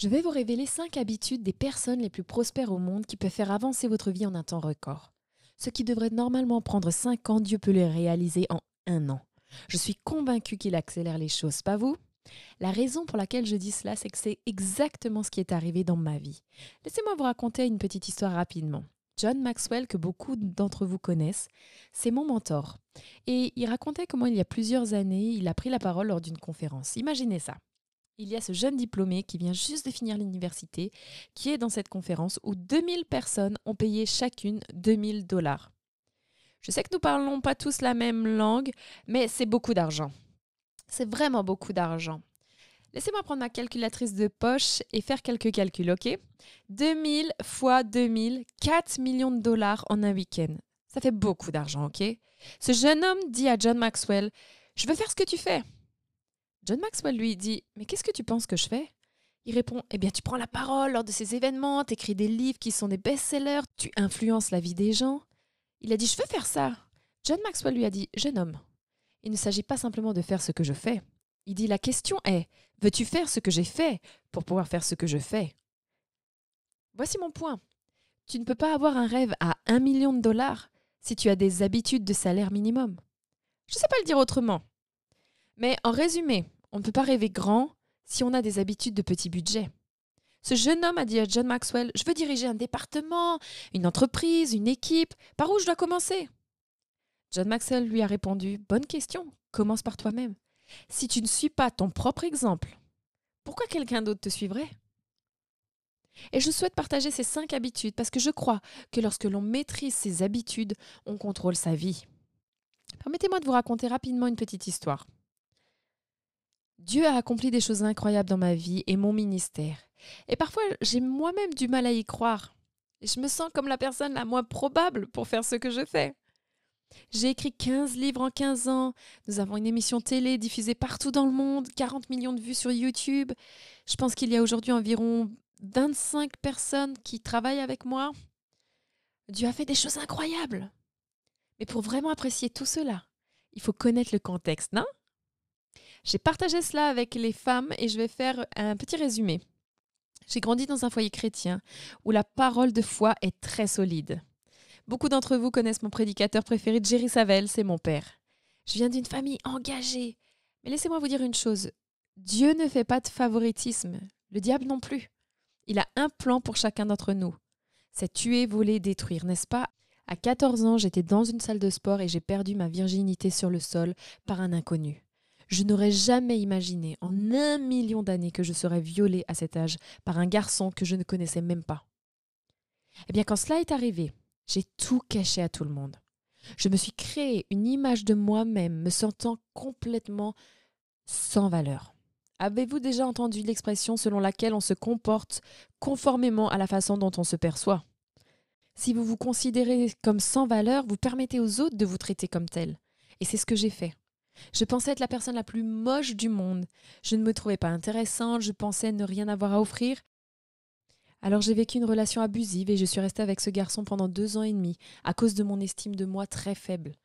Je vais vous révéler 5 habitudes des personnes les plus prospères au monde qui peuvent faire avancer votre vie en un temps record. Ce qui devrait normalement prendre 5 ans, Dieu peut les réaliser en 1 an. Je suis convaincue qu'il accélère les choses, pas vous? La raison pour laquelle je dis cela, c'est que c'est exactement ce qui est arrivé dans ma vie. Laissez-moi vous raconter une petite histoire rapidement. John Maxwell, que beaucoup d'entre vous connaissent, c'est mon mentor. Et il racontait comment il y a plusieurs années, il a pris la parole lors d'une conférence. Imaginez ça. Il y a ce jeune diplômé qui vient juste de finir l'université, qui est dans cette conférence où 2000 personnes ont payé chacune 2000 $. Je sais que nous parlons pas tous la même langue, mais c'est beaucoup d'argent. C'est vraiment beaucoup d'argent. Laissez-moi prendre ma calculatrice de poche et faire quelques calculs, ok? 2000 fois 2000, 4 millions de dollars en un week-end. Ça fait beaucoup d'argent, ok? Ce jeune homme dit à John Maxwell, je veux faire ce que tu fais. John Maxwell lui dit « Mais qu'est-ce que tu penses que je fais ?» Il répond « Eh bien, tu prends la parole lors de ces événements, tu écris des livres qui sont des best-sellers, tu influences la vie des gens. » Il a dit « Je veux faire ça. » John Maxwell lui a dit « Jeune homme, il ne s'agit pas simplement de faire ce que je fais. Il dit « La question est, veux-tu faire ce que j'ai fait pour pouvoir faire ce que je fais ?» Voici mon point. Tu ne peux pas avoir un rêve à 1 million de dollars si tu as des habitudes de salaire minimum. Je ne sais pas le dire autrement. Mais en résumé, on ne peut pas rêver grand si on a des habitudes de petit budget. Ce jeune homme a dit à John Maxwell « Je veux diriger un département, une entreprise, une équipe. Par où je dois commencer ?» John Maxwell lui a répondu « Bonne question, commence par toi-même. Si tu ne suis pas ton propre exemple, pourquoi quelqu'un d'autre te suivrait ?» Et je souhaite partager ces 5 habitudes parce que je crois que lorsque l'on maîtrise ses habitudes, on contrôle sa vie. Permettez-moi de vous raconter rapidement une petite histoire. Dieu a accompli des choses incroyables dans ma vie et mon ministère. Et parfois, j'ai moi-même du mal à y croire. Et je me sens comme la personne la moins probable pour faire ce que je fais. J'ai écrit 15 livres en 15 ans. Nous avons une émission télé diffusée partout dans le monde, 40 millions de vues sur YouTube. Je pense qu'il y a aujourd'hui environ 25 personnes qui travaillent avec moi. Dieu a fait des choses incroyables. Mais pour vraiment apprécier tout cela, il faut connaître le contexte, non? J'ai partagé cela avec les femmes et je vais faire un petit résumé. J'ai grandi dans un foyer chrétien où la parole de foi est très solide. Beaucoup d'entre vous connaissent mon prédicateur préféré, Jerry Savelle, c'est mon père. Je viens d'une famille engagée. Mais laissez-moi vous dire une chose, Dieu ne fait pas de favoritisme, le diable non plus. Il a un plan pour chacun d'entre nous. C'est tuer, voler, détruire, n'est-ce pas? À 14 ans, j'étais dans une salle de sport et j'ai perdu ma virginité sur le sol par un inconnu. Je n'aurais jamais imaginé en 1 million d'années que je serais violée à cet âge par un garçon que je ne connaissais même pas. Eh bien, quand cela est arrivé, j'ai tout caché à tout le monde. Je me suis créé une image de moi-même, me sentant complètement sans valeur. Avez-vous déjà entendu l'expression selon laquelle on se comporte conformément à la façon dont on se perçoit? Si vous vous considérez comme sans valeur, vous permettez aux autres de vous traiter comme tel. Et c'est ce que j'ai fait. Je pensais être la personne la plus moche du monde. Je ne me trouvais pas intéressante, je pensais ne rien avoir à offrir. Alors j'ai vécu une relation abusive et je suis restée avec ce garçon pendant 2 ans et demi à cause de mon estime de moi très faible.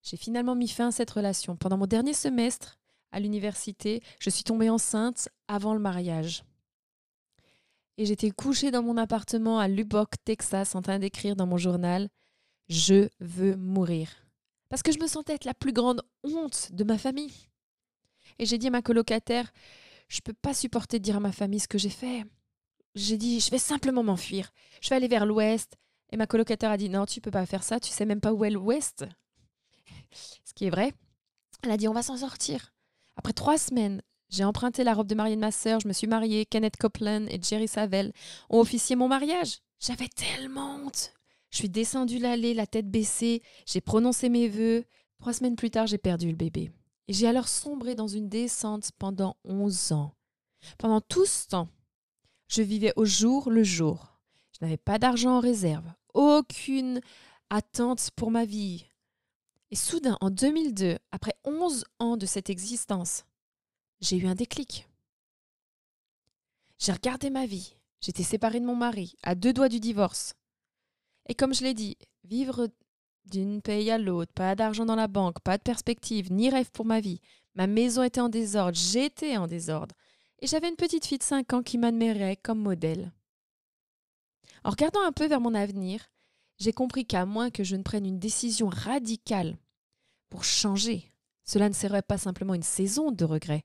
J'ai finalement mis fin à cette relation. Pendant mon dernier semestre à l'université, je suis tombée enceinte avant le mariage. Et j'étais couchée dans mon appartement à Lubbock, Texas, en train d'écrire dans mon journal « Je veux mourir ». Parce que je me sentais être la plus grande honte de ma famille. Et j'ai dit à ma colocataire « Je ne peux pas supporter de dire à ma famille ce que j'ai fait ». J'ai dit « Je vais simplement m'enfuir. Je vais aller vers l'ouest ». Et ma colocataire a dit « Non, tu ne peux pas faire ça. Tu ne sais même pas où est l'ouest ». Ce qui est vrai. Elle a dit « On va s'en sortir ». Après 3 semaines, j'ai emprunté la robe de mariée de ma sœur. Je me suis mariée. Kenneth Copeland et Jerry Savelle ont officié mon mariage. J'avais tellement honte. Je suis descendue l'allée, la tête baissée. J'ai prononcé mes vœux. 3 semaines plus tard, j'ai perdu le bébé. Et j'ai alors sombré dans une descente pendant 11 ans. Pendant tout ce temps, je vivais au jour le jour. Je n'avais pas d'argent en réserve, aucune attente pour ma vie. Et soudain, en 2002, après 11 ans de cette existence, j'ai eu un déclic. J'ai regardé ma vie. J'étais séparée de mon mari, à 2 doigts du divorce. Et comme je l'ai dit, vivre d'une paye à l'autre, pas d'argent dans la banque, pas de perspective, ni rêve pour ma vie. Ma maison était en désordre, j'étais en désordre. Et j'avais une petite fille de 5 ans qui m'admirait comme modèle. En regardant un peu vers mon avenir, j'ai compris qu'à moins que je ne prenne une décision radicale pour changer, cela ne serait pas simplement une saison de regrets,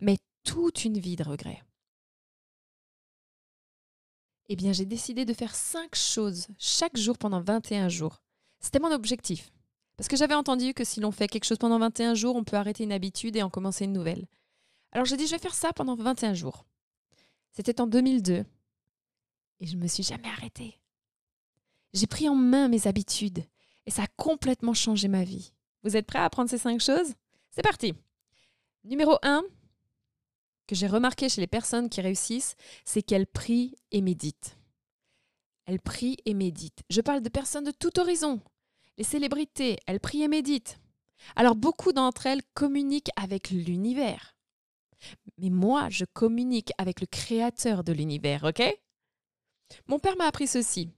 mais toute une vie de regrets. Eh bien, j'ai décidé de faire 5 choses chaque jour pendant 21 jours. C'était mon objectif. Parce que j'avais entendu que si l'on fait quelque chose pendant 21 jours, on peut arrêter une habitude et en commencer une nouvelle. Alors j'ai dit, je vais faire ça pendant 21 jours. C'était en 2002 et je ne me suis jamais arrêtée. J'ai pris en main mes habitudes et ça a complètement changé ma vie. Vous êtes prêts à apprendre ces 5 choses? C'est parti! Numéro 1, que j'ai remarqué chez les personnes qui réussissent, c'est qu'elles prient et méditent. Elles prient et méditent. Je parle de personnes de tout horizon. Les célébrités, elles prient et méditent. Alors beaucoup d'entre elles communiquent avec l'univers. Mais moi, je communique avec le créateur de l'univers, ok? Mon père m'a appris ceci.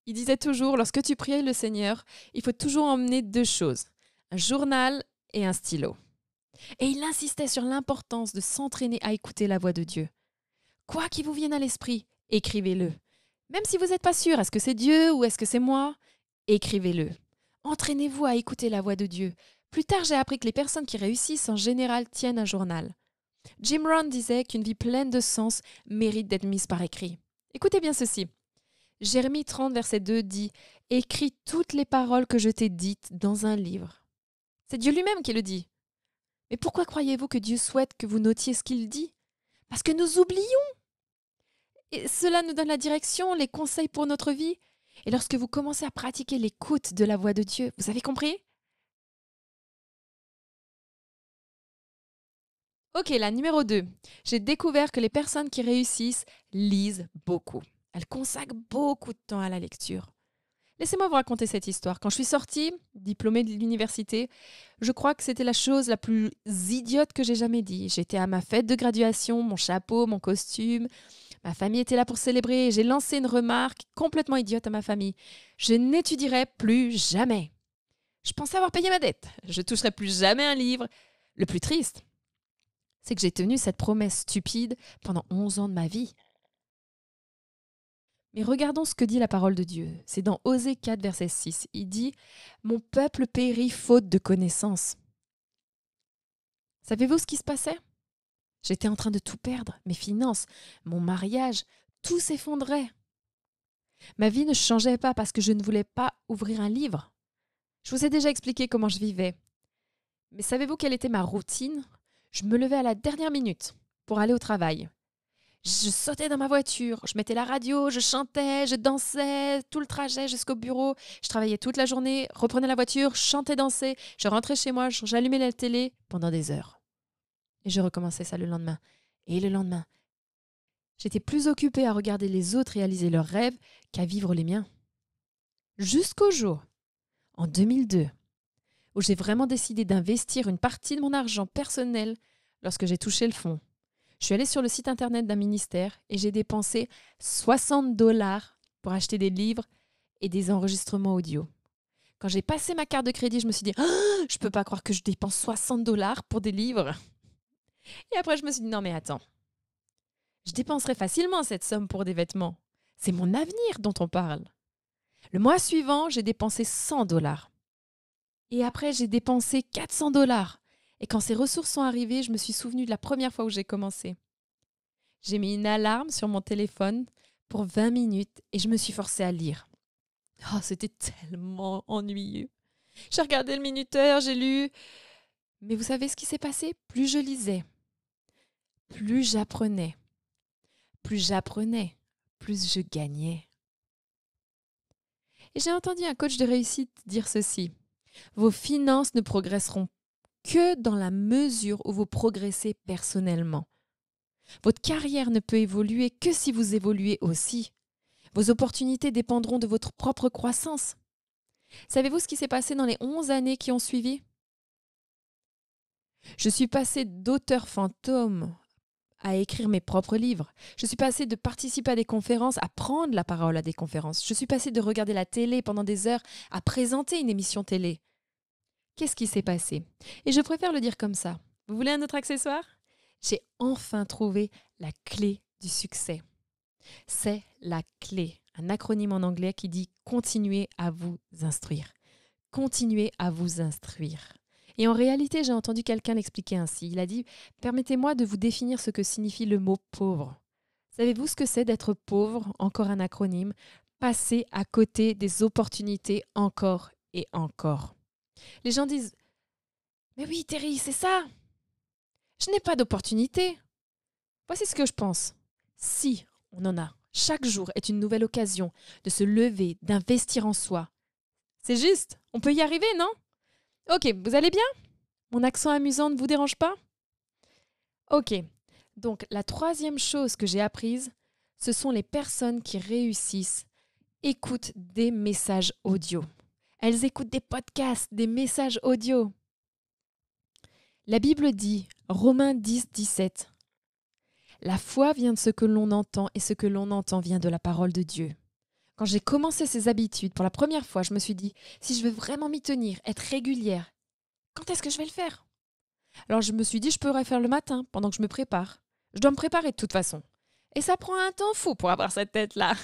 Il disait toujours, lorsque tu pries le Seigneur, il faut toujours emmener 2 choses, un journal et un stylo. Et il insistait sur l'importance de s'entraîner à écouter la voix de Dieu. Quoi qu'il vous vienne à l'esprit, écrivez-le. Même si vous n'êtes pas sûr, est-ce que c'est Dieu ou est-ce que c'est moi? Écrivez-le. Entraînez-vous à écouter la voix de Dieu. Plus tard, j'ai appris que les personnes qui réussissent en général tiennent un journal. Jim Rohn disait qu'une vie pleine de sens mérite d'être mise par écrit. Écoutez bien ceci. Jérémie 30, verset 2 dit « Écris toutes les paroles que je t'ai dites dans un livre. » C'est Dieu lui-même qui le dit. Mais pourquoi croyez-vous que Dieu souhaite que vous notiez ce qu'il dit? Parce que nous oublions. Et cela nous donne la direction, les conseils pour notre vie. Et lorsque vous commencez à pratiquer l'écoute de la voix de Dieu, vous avez compris? Ok, la numéro 2. J'ai découvert que les personnes qui réussissent lisent beaucoup. Elles consacrent beaucoup de temps à la lecture. Laissez-moi vous raconter cette histoire. Quand je suis sortie, diplômée de l'université, je crois que c'était la chose la plus idiote que j'ai jamais dit. J'étais à ma fête de graduation, mon chapeau, mon costume. Ma famille était là pour célébrer et j'ai lancé une remarque complètement idiote à ma famille. Je n'étudierai plus jamais. Je pensais avoir payé ma dette. Je toucherai plus jamais un livre. Le plus triste, c'est que j'ai tenu cette promesse stupide pendant 11 ans de ma vie. Mais regardons ce que dit la parole de Dieu. C'est dans Osée 4, verset 6. Il dit « Mon peuple périt faute de connaissance. » Savez-vous ce qui se passait? J'étais en train de tout perdre. Mes finances, mon mariage, tout s'effondrait. Ma vie ne changeait pas parce que je ne voulais pas ouvrir un livre. Je vous ai déjà expliqué comment je vivais. Mais savez-vous quelle était ma routine? Je me levais à la dernière minute pour aller au travail. Je sautais dans ma voiture, je mettais la radio, je chantais, je dansais tout le trajet jusqu'au bureau. Je travaillais toute la journée, reprenais la voiture, chantais, dansais. Je rentrais chez moi, j'allumais la télé pendant des heures. Et je recommençais ça le lendemain. Et le lendemain. J'étais plus occupée à regarder les autres réaliser leurs rêves qu'à vivre les miens. Jusqu'au jour, en 2002, où j'ai vraiment décidé d'investir une partie de mon argent personnel lorsque j'ai touché le fond. Je suis allée sur le site internet d'un ministère et j'ai dépensé 60$ pour acheter des livres et des enregistrements audio. Quand j'ai passé ma carte de crédit, je me suis dit « Je peux pas croire que je dépense 60$ pour des livres !» Et après, je me suis dit « Non mais attends, je dépenserais facilement cette somme pour des vêtements. C'est mon avenir dont on parle. » Le mois suivant, j'ai dépensé 100$. Et après, j'ai dépensé 400$. Et quand ces ressources sont arrivées, je me suis souvenue de la première fois où j'ai commencé. J'ai mis une alarme sur mon téléphone pour 20 minutes et je me suis forcée à lire. Oh, c'était tellement ennuyeux. J'ai regardé le minuteur, j'ai lu. Mais vous savez ce qui s'est passé? Plus je lisais, plus j'apprenais. Plus j'apprenais, plus je gagnais. Et j'ai entendu un coach de réussite dire ceci. Vos finances ne progresseront que dans la mesure où vous progressez personnellement. Votre carrière ne peut évoluer que si vous évoluez aussi. Vos opportunités dépendront de votre propre croissance. Savez-vous ce qui s'est passé dans les 11 années qui ont suivi? Je suis passée d'auteur fantôme à écrire mes propres livres. Je suis passée de participer à des conférences à prendre la parole à des conférences. Je suis passée de regarder la télé pendant des heures à présenter une émission télé. Qu'est-ce qui s'est passé? Et je préfère le dire comme ça. Vous voulez un autre accessoire? J'ai enfin trouvé la clé du succès. C'est la clé, un acronyme en anglais qui dit « continuez à vous instruire ». Continuez à vous instruire. Et en réalité, j'ai entendu quelqu'un l'expliquer ainsi. Il a dit « Permettez-moi de vous définir ce que signifie le mot pauvre. Savez-vous ce que c'est d'être pauvre ?» Encore un acronyme. Passer à côté des opportunités encore et encore. Les gens disent « Mais oui, Terry, c'est ça. Je n'ai pas d'opportunité. » Voici ce que je pense. Si on en a, chaque jour est une nouvelle occasion de se lever, d'investir en soi. C'est juste, on peut y arriver, non? Ok, vous allez bien? Mon accent amusant ne vous dérange pas? Ok, donc la troisième chose que j'ai apprise, ce sont les personnes qui réussissent, écoutent des messages audio. Elles écoutent des podcasts, des messages audio. La Bible dit, Romains 10, 17, la foi vient de ce que l'on entend et ce que l'on entend vient de la parole de Dieu. Quand j'ai commencé ces habitudes, pour la première fois, je me suis dit, si je veux vraiment m'y tenir, être régulière, quand est-ce que je vais le faire? Alors je me suis dit, je pourrais faire le matin, pendant que je me prépare. Je dois me préparer de toute façon. Et ça prend un temps fou pour avoir cette tête-là.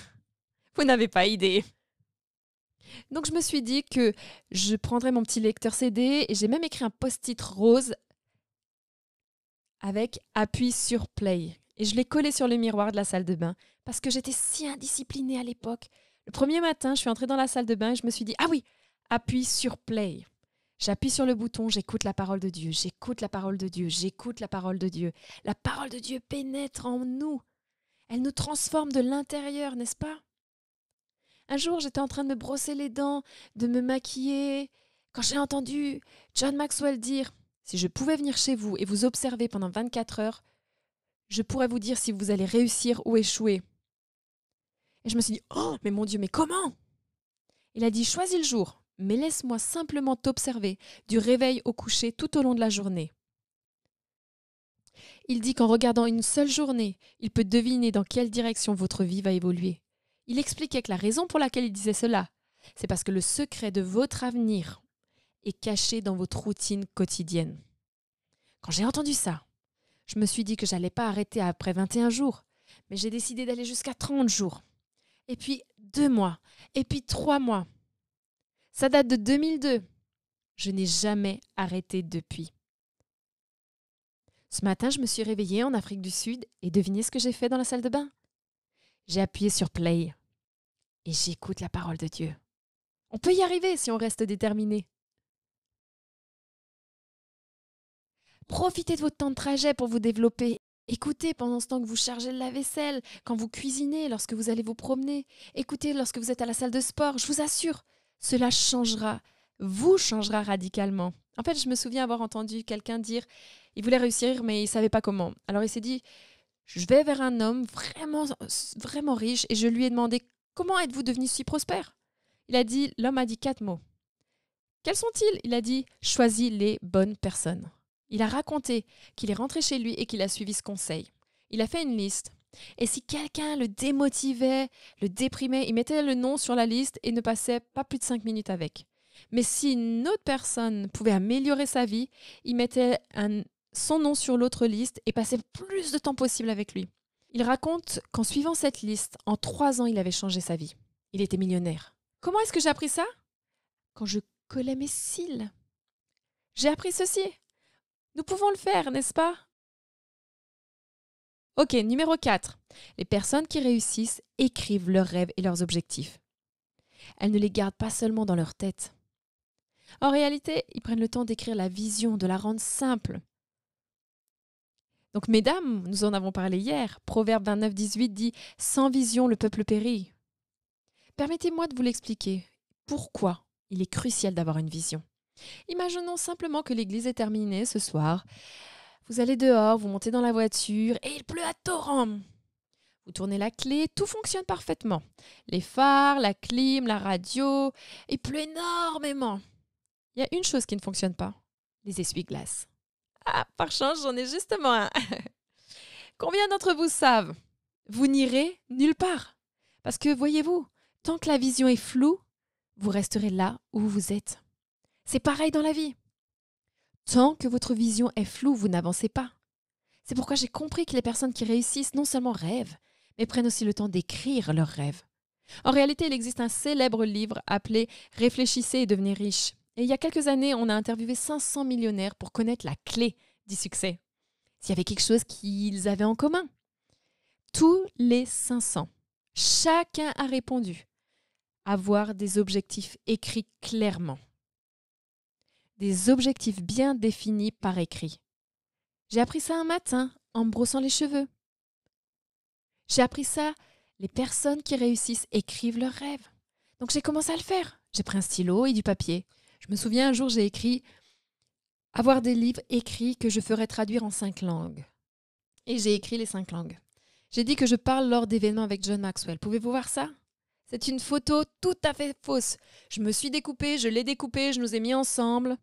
Vous n'avez pas idée. Donc je me suis dit que je prendrais mon petit lecteur CD et j'ai même écrit un post-it rose avec « Appuie sur play ». Et je l'ai collé sur le miroir de la salle de bain parce que j'étais si indisciplinée à l'époque. Le premier matin, je suis entrée dans la salle de bain et je me suis dit « Ah oui, appuie sur play ». J'appuie sur le bouton, j'écoute la parole de Dieu, j'écoute la parole de Dieu, j'écoute la parole de Dieu. La parole de Dieu pénètre en nous. Elle nous transforme de l'intérieur, n'est-ce pas? Un jour, j'étais en train de me brosser les dents, de me maquiller, quand j'ai entendu John Maxwell dire « Si je pouvais venir chez vous et vous observer pendant 24 heures, je pourrais vous dire si vous allez réussir ou échouer. » Et je me suis dit « Oh, mais mon Dieu, mais comment ?» Il a dit « Choisis le jour, mais laisse-moi simplement t'observer du réveil au coucher tout au long de la journée. » Il dit qu'en regardant une seule journée, il peut deviner dans quelle direction votre vie va évoluer. Il expliquait que la raison pour laquelle il disait cela, c'est parce que le secret de votre avenir est caché dans votre routine quotidienne. Quand j'ai entendu ça, je me suis dit que j'allais pas arrêter après 21 jours, mais j'ai décidé d'aller jusqu'à 30 jours. Et puis 2 mois, et puis 3 mois. Ça date de 2002. Je n'ai jamais arrêté depuis. Ce matin, je me suis réveillée en Afrique du Sud et devinez ce que j'ai fait dans la salle de bain? J'ai appuyé sur play et j'écoute la parole de Dieu. On peut y arriver si on reste déterminé. Profitez de votre temps de trajet pour vous développer. Écoutez pendant ce temps que vous chargez le lave-vaisselle, quand vous cuisinez, lorsque vous allez vous promener. Écoutez lorsque vous êtes à la salle de sport. Je vous assure, cela vous changera radicalement. En fait, je me souviens avoir entendu quelqu'un dire, il voulait réussir, mais il ne savait pas comment. Alors il s'est dit, je vais vers un homme vraiment, vraiment riche et je lui ai demandé, comment êtes-vous devenu si prospère? L'homme a dit 4 mots. Quels sont-ils? Il a dit, choisis les bonnes personnes. Il a raconté qu'il est rentré chez lui et qu'il a suivi ce conseil. Il a fait une liste. Et si quelqu'un le démotivait, le déprimait, il mettait le nom sur la liste et ne passait pas plus de 5 minutes avec. Mais si une autre personne pouvait améliorer sa vie, il mettait son nom sur l'autre liste et passait plus de temps possible avec lui. Il raconte qu'en suivant cette liste, en 3 ans, il avait changé sa vie. Il était millionnaire. Comment est-ce que j'ai appris ça? Quand je collais mes cils. J'ai appris ceci. Nous pouvons le faire, n'est-ce pas? Ok, numéro 4. Les personnes qui réussissent écrivent leurs rêves et leurs objectifs. Elles ne les gardent pas seulement dans leur tête. En réalité, ils prennent le temps d'écrire la vision, de la rendre simple. Donc, mesdames, nous en avons parlé hier. Proverbe 29, 18 dit « Sans vision, le peuple périt ». Permettez-moi de vous l'expliquer. Pourquoi il est crucial d'avoir une vision? Imaginons simplement que l'église est terminée ce soir. Vous allez dehors, vous montez dans la voiture et il pleut à torrent. Vous tournez la clé, tout fonctionne parfaitement. Les phares, la clim, la radio, il pleut énormément. Il y a une chose qui ne fonctionne pas, les essuie-glaces. Ah, par chance, j'en ai justement un. Combien d'entre vous savent? Vous n'irez nulle part. Parce que, voyez-vous, tant que la vision est floue, vous resterez là où vous êtes. C'est pareil dans la vie. Tant que votre vision est floue, vous n'avancez pas. C'est pourquoi j'ai compris que les personnes qui réussissent non seulement rêvent, mais prennent aussi le temps d'écrire leurs rêves. En réalité, il existe un célèbre livre appelé Réfléchissez et devenez riche. Et il y a quelques années, on a interviewé 500 millionnaires pour connaître la clé du succès. S'il y avait quelque chose qu'ils avaient en commun. Tous les 500, chacun a répondu avoir des objectifs écrits clairement. Des objectifs bien définis par écrit. J'ai appris ça un matin en me brossant les cheveux. J'ai appris ça, les personnes qui réussissent écrivent leurs rêves. Donc j'ai commencé à le faire. J'ai pris un stylo et du papier. Je me souviens un jour, j'ai écrit « Avoir des livres écrits que je ferai traduire en 5 langues ». Et j'ai écrit les 5 langues. J'ai dit que je parle lors d'événements avec John Maxwell. Pouvez-vous voir ça? C'est une photo tout à fait fausse. Je me suis découpée, je l'ai découpée, je nous ai mis ensemble.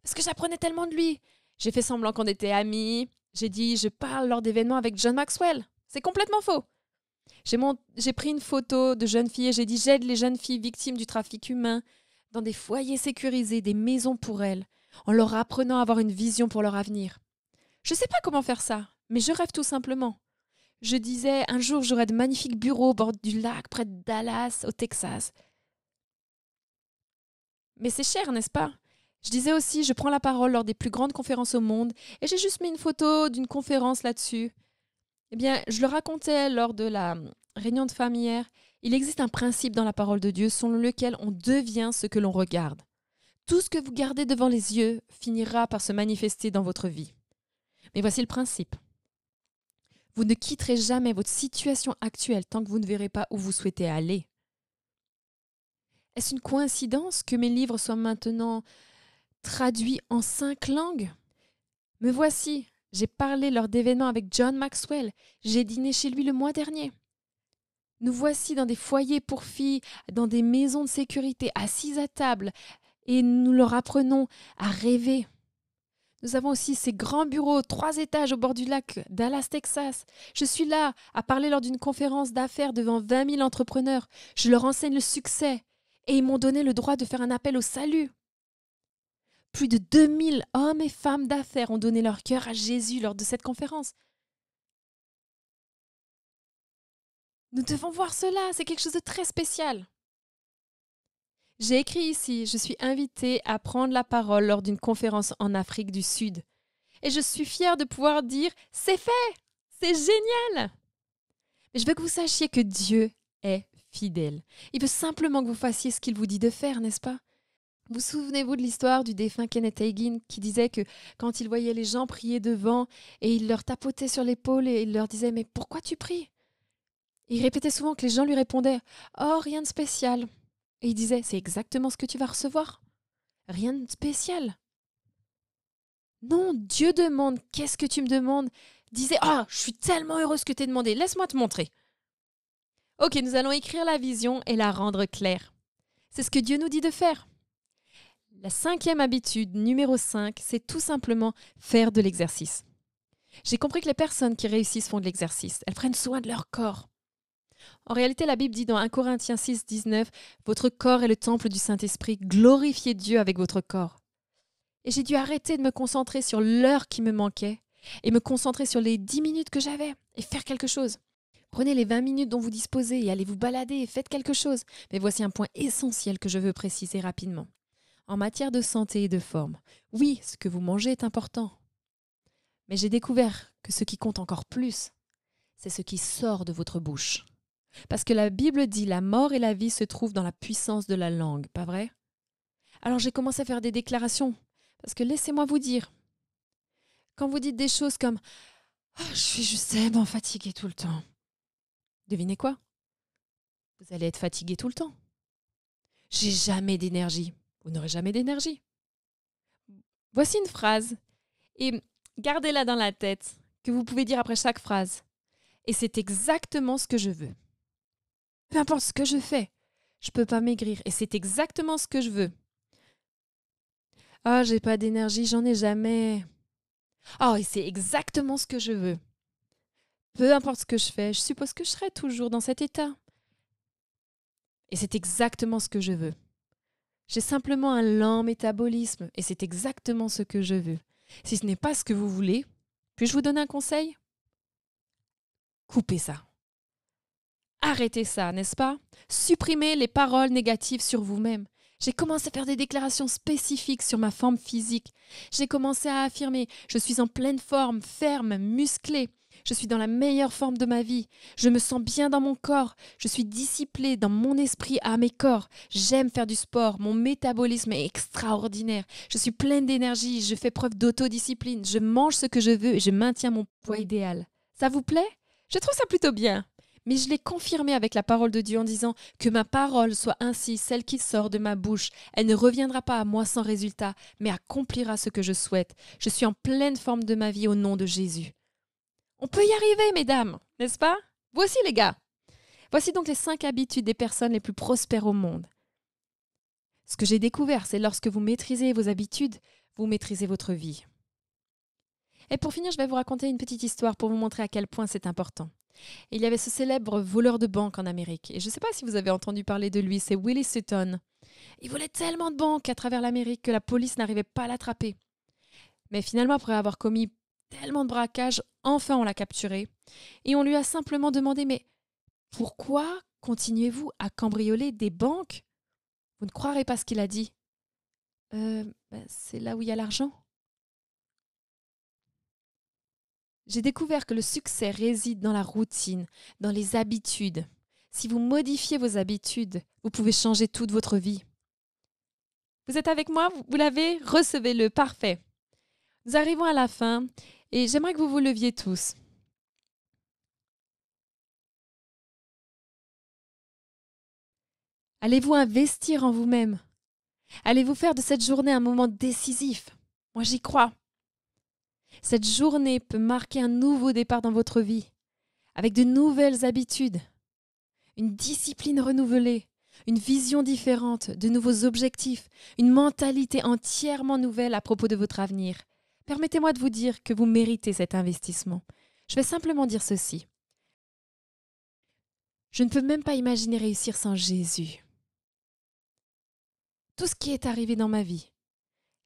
Parce que j'apprenais tellement de lui. J'ai fait semblant qu'on était amis. J'ai dit « Je parle lors d'événements avec John Maxwell ». C'est complètement faux. J'ai pris une photo de jeunes filles et j'ai dit « J'aide les jeunes filles victimes du trafic humain dans des foyers sécurisés, des maisons pour elles, en leur apprenant à avoir une vision pour leur avenir. » Je ne sais pas comment faire ça, mais je rêve tout simplement. Je disais « Un jour, j'aurai de magnifiques bureaux au bord du lac, près de Dallas, au Texas. » Mais c'est cher, n'est-ce pas? Je disais aussi « Je prends la parole lors des plus grandes conférences au monde et j'ai juste mis une photo d'une conférence là-dessus. » Eh bien, je le racontais lors de la réunion de femmes hier. Il existe un principe dans la parole de Dieu selon lequel on devient ce que l'on regarde. Tout ce que vous gardez devant les yeux finira par se manifester dans votre vie. Mais voici le principe. Vous ne quitterez jamais votre situation actuelle tant que vous ne verrez pas où vous souhaitez aller. Est-ce une coïncidence que mes livres soient maintenant traduits en 5 langues? Me voici, j'ai parlé lors d'événements avec John Maxwell, j'ai dîné chez lui le mois dernier. Nous voici dans des foyers pour filles, dans des maisons de sécurité, assises à table, et nous leur apprenons à rêver. Nous avons aussi ces grands bureaux, 3 étages au bord du lac, Dallas, Texas. Je suis là à parler lors d'une conférence d'affaires devant 20 000 entrepreneurs. Je leur enseigne le succès et ils m'ont donné le droit de faire un appel au salut. Plus de 2000 hommes et femmes d'affaires ont donné leur cœur à Jésus lors de cette conférence. Nous devons voir cela, c'est quelque chose de très spécial. J'ai écrit ici, je suis invitée à prendre la parole lors d'une conférence en Afrique du Sud. Et je suis fière de pouvoir dire « C'est fait! C'est génial !» Mais je veux que vous sachiez que Dieu est fidèle. Il veut simplement que vous fassiez ce qu'il vous dit de faire, n'est-ce pas? Vous souvenez-vous de l'histoire du défunt Kenneth Hagin qui disait que quand il voyait les gens prier devant et il leur tapotait sur l'épaule et il leur disait « Mais pourquoi tu pries ?» Il répétait souvent que les gens lui répondaient « Oh, rien de spécial !» Et il disait « C'est exactement ce que tu vas recevoir. Rien de spécial. » Non, Dieu demande « Qu'est-ce que tu me demandes ?» Disait « Ah, je suis tellement heureuse que tu aies demandé, laisse-moi te montrer. » Ok, nous allons écrire la vision et la rendre claire. C'est ce que Dieu nous dit de faire. La 5e habitude, numéro 5, c'est tout simplement faire de l'exercice. J'ai compris que les personnes qui réussissent font de l'exercice. Elles prennent soin de leur corps. En réalité, la Bible dit dans 1 Corinthiens 6, 19 « Votre corps est le temple du Saint-Esprit, glorifiez Dieu avec votre corps. » Et j'ai dû arrêter de me concentrer sur l'heure qui me manquait et me concentrer sur les 10 minutes que j'avais et faire quelque chose. Prenez les 20 minutes dont vous disposez et allez vous balader et faites quelque chose. Mais voici un point essentiel que je veux préciser rapidement. En matière de santé et de forme, oui, ce que vous mangez est important. Mais j'ai découvert que ce qui compte encore plus, c'est ce qui sort de votre bouche. Parce que la Bible dit la mort et la vie se trouvent dans la puissance de la langue, pas vrai? Alors j'ai commencé à faire des déclarations. Parce que laissez-moi vous dire, quand vous dites des choses comme « Je suis juste tellement fatiguée tout le temps », devinez quoi? Vous allez être fatigué tout le temps. « J'ai jamais d'énergie », vous n'aurez jamais d'énergie. Voici une phrase, et gardez-la dans la tête, que vous pouvez dire après chaque phrase. Et c'est exactement ce que je veux. Peu importe ce que je fais, je ne peux pas maigrir, et c'est exactement ce que je veux. Ah, j'ai pas d'énergie, j'en ai jamais. Ah, et c'est exactement ce que je veux. Peu importe ce que je fais, je suppose que je serai toujours dans cet état. Et c'est exactement ce que je veux. J'ai simplement un lent métabolisme et c'est exactement ce que je veux. Si ce n'est pas ce que vous voulez, Puis-je vous donner un conseil? Coupez ça. Arrêtez ça, n'est-ce pas? Supprimez les paroles négatives sur vous-même. J'ai commencé à faire des déclarations spécifiques sur ma forme physique. J'ai commencé à affirmer, je suis en pleine forme, ferme, musclée. Je suis dans la meilleure forme de ma vie. Je me sens bien dans mon corps. Je suis disciplinée dans mon esprit à mes corps. J'aime faire du sport. Mon métabolisme est extraordinaire. Je suis pleine d'énergie. Je fais preuve d'autodiscipline. Je mange ce que je veux et je maintiens mon poids idéal. Ça vous plaît? Je trouve ça plutôt bien. Mais je l'ai confirmé avec la parole de Dieu en disant que ma parole soit ainsi celle qui sort de ma bouche. Elle ne reviendra pas à moi sans résultat, mais accomplira ce que je souhaite. Je suis en pleine forme de ma vie au nom de Jésus. On peut y arriver, mesdames, n'est-ce pas? Vous aussi, les gars. Voici donc les 5 habitudes des personnes les plus prospères au monde. Ce que j'ai découvert, c'est lorsque vous maîtrisez vos habitudes, vous maîtrisez votre vie. Et pour finir, je vais vous raconter une petite histoire pour vous montrer à quel point c'est important. Il y avait ce célèbre voleur de banque en Amérique. Et je ne sais pas si vous avez entendu parler de lui, c'est Willie Sutton. Il volait tellement de banques à travers l'Amérique que la police n'arrivait pas à l'attraper. Mais finalement, après avoir commis tellement de braquages, enfin on l'a capturé. Et on lui a simplement demandé « Mais pourquoi continuez-vous à cambrioler des banques ?» Vous ne croirez pas ce qu'il a dit. C'est là où il y a l'argent. J'ai découvert que le succès réside dans la routine, dans les habitudes. Si vous modifiez vos habitudes, vous pouvez changer toute votre vie. Vous êtes avec moi? Vous l'avez? Recevez-le. Parfait. Nous arrivons à la fin et j'aimerais que vous vous leviez tous. Allez-vous investir en vous-même? Allez-vous faire de cette journée un moment décisif? Moi, j'y crois. Cette journée peut marquer un nouveau départ dans votre vie, avec de nouvelles habitudes, une discipline renouvelée, une vision différente, de nouveaux objectifs, une mentalité entièrement nouvelle à propos de votre avenir. Permettez-moi de vous dire que vous méritez cet investissement. Je vais simplement dire ceci. Je ne peux même pas imaginer réussir sans Jésus. Tout ce qui est arrivé dans ma vie,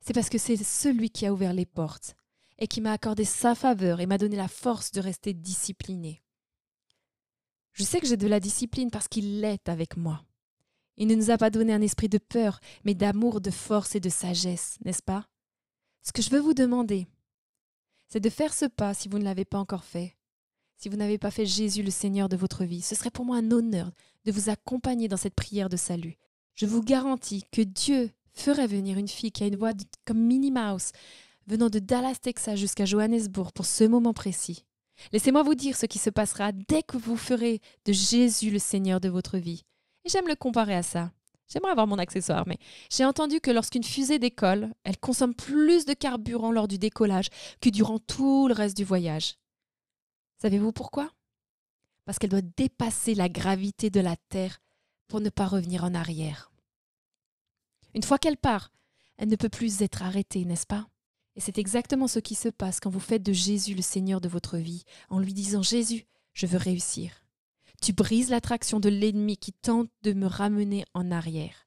c'est parce que c'est celui qui a ouvert les portes et qui m'a accordé sa faveur et m'a donné la force de rester discipliné. Je sais que j'ai de la discipline parce qu'il l'est avec moi. Il ne nous a pas donné un esprit de peur, mais d'amour, de force et de sagesse, n'est-ce pas? Ce que je veux vous demander, c'est de faire ce pas si vous ne l'avez pas encore fait. Si vous n'avez pas fait Jésus le Seigneur de votre vie, ce serait pour moi un honneur de vous accompagner dans cette prière de salut. Je vous garantis que Dieu ferait venir une fille qui a une voix comme Minnie Mouse, venant de Dallas, Texas jusqu'à Johannesburg pour ce moment précis. Laissez-moi vous dire ce qui se passera dès que vous ferez de Jésus le Seigneur de votre vie. Et j'aime le comparer à ça. J'aimerais avoir mon accessoire, mais j'ai entendu que lorsqu'une fusée décolle, elle consomme plus de carburant lors du décollage que durant tout le reste du voyage. Savez-vous pourquoi? Parce qu'elle doit dépasser la gravité de la Terre pour ne pas revenir en arrière. Une fois qu'elle part, elle ne peut plus être arrêtée, n'est-ce pas? Et c'est exactement ce qui se passe quand vous faites de Jésus le Seigneur de votre vie, en lui disant « Jésus, je veux réussir ». Tu brises l'attraction de l'ennemi qui tente de me ramener en arrière.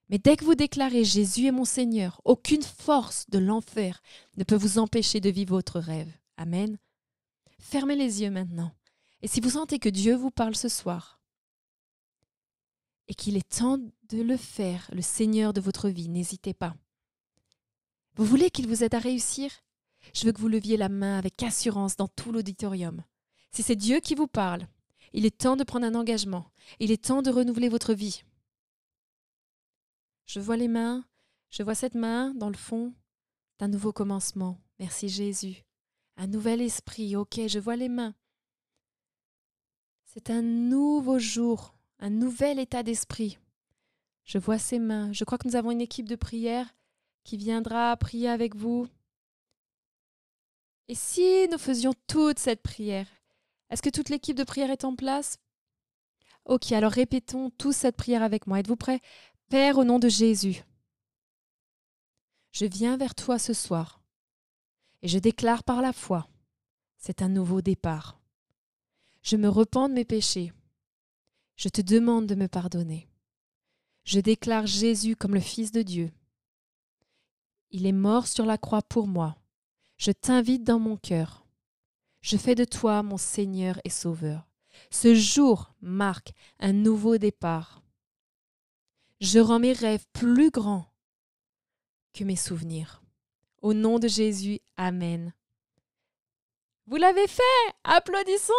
Mais dès que vous déclarez « Jésus est mon Seigneur », aucune force de l'enfer ne peut vous empêcher de vivre votre rêve. Amen. Fermez les yeux maintenant. Et si vous sentez que Dieu vous parle ce soir et qu'il est temps de le faire, le Seigneur de votre vie, n'hésitez pas. Vous voulez qu'il vous aide à réussir? Je veux que vous leviez la main avec assurance dans tout l'auditorium. Si c'est Dieu qui vous parle, il est temps de prendre un engagement. Il est temps de renouveler votre vie. Je vois les mains, je vois cette main dans le fond d'un nouveau commencement. Merci Jésus. Un nouvel esprit, ok, je vois les mains. C'est un nouveau jour, un nouvel état d'esprit. Je vois ces mains. Je crois que nous avons une équipe de prière qui viendra prier avec vous. Et si nous faisions toute cette prière, est-ce que toute l'équipe de prière est en place? Ok, alors répétons tous cette prière avec moi. Êtes-vous prêts? Père, au nom de Jésus, je viens vers toi ce soir et je déclare par la foi, c'est un nouveau départ. Je me repens de mes péchés. Je te demande de me pardonner. Je déclare Jésus comme le Fils de Dieu. Il est mort sur la croix pour moi. Je t'invite dans mon cœur. Je fais de toi mon Seigneur et Sauveur. Ce jour marque un nouveau départ. Je rends mes rêves plus grands que mes souvenirs. Au nom de Jésus, Amen. Vous l'avez fait! Applaudissons!